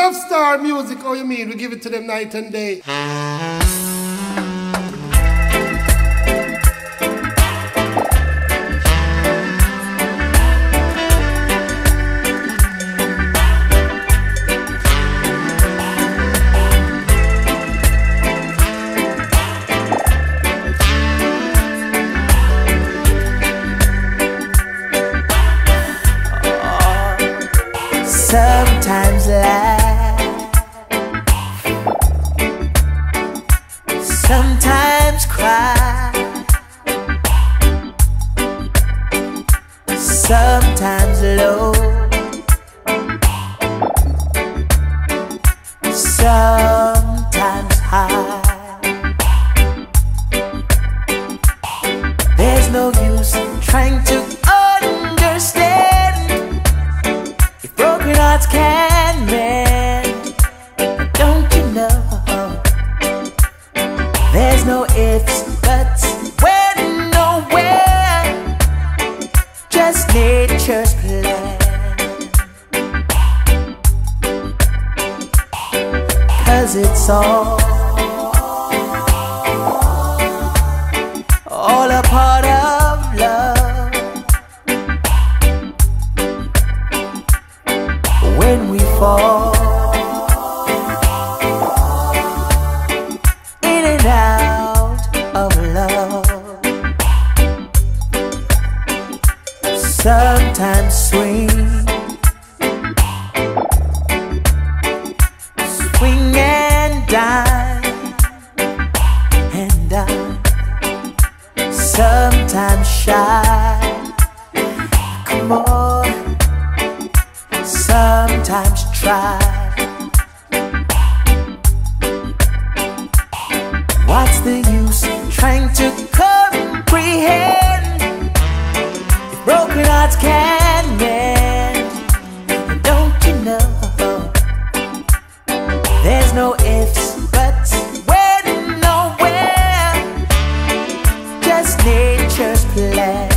Love Star Music, how you mean? We give it to them night and day. Sometimes laugh, sometimes cry, sometimes low, sometimes high. There's no use trying to understand if broken hearts can mend. Don't you know? There's no ifs, buts, when, nowhere, just nature's plan. 'Cause it's all a part of love. When we fall in and out of love, sometimes swing and dine, and sometimes shy. Come on, sometimes try. What's the use trying to comprehend if broken hearts can mend? Don't you know? There's no ifs, buts, when, nowhere, just nature's plan.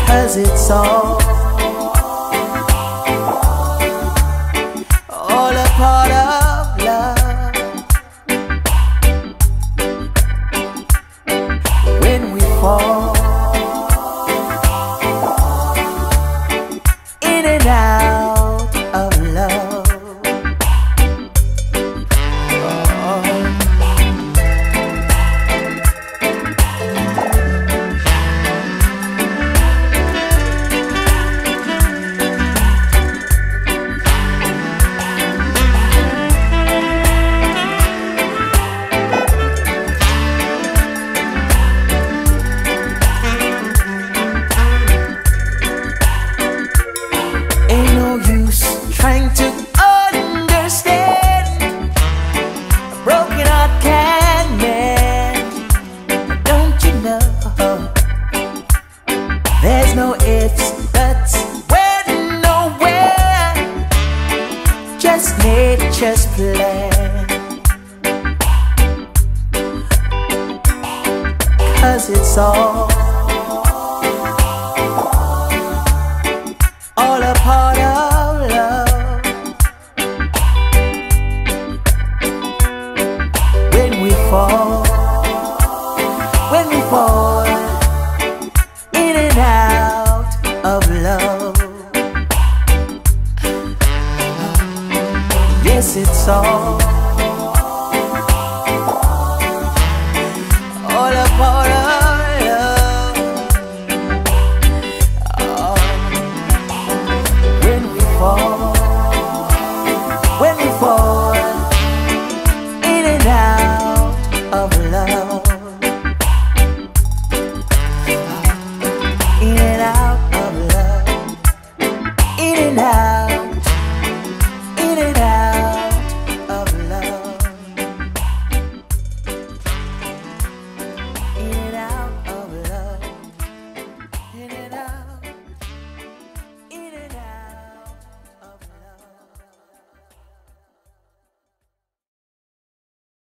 'Cause it's all a part of love. When we fall in and out of love, trying to understand a broken heart can mend. Don't you know? There's no ifs, buts, when, nowhere, just nature's plan. 'Cause it's all a part of love. When we fall in and out of love, yes, it's all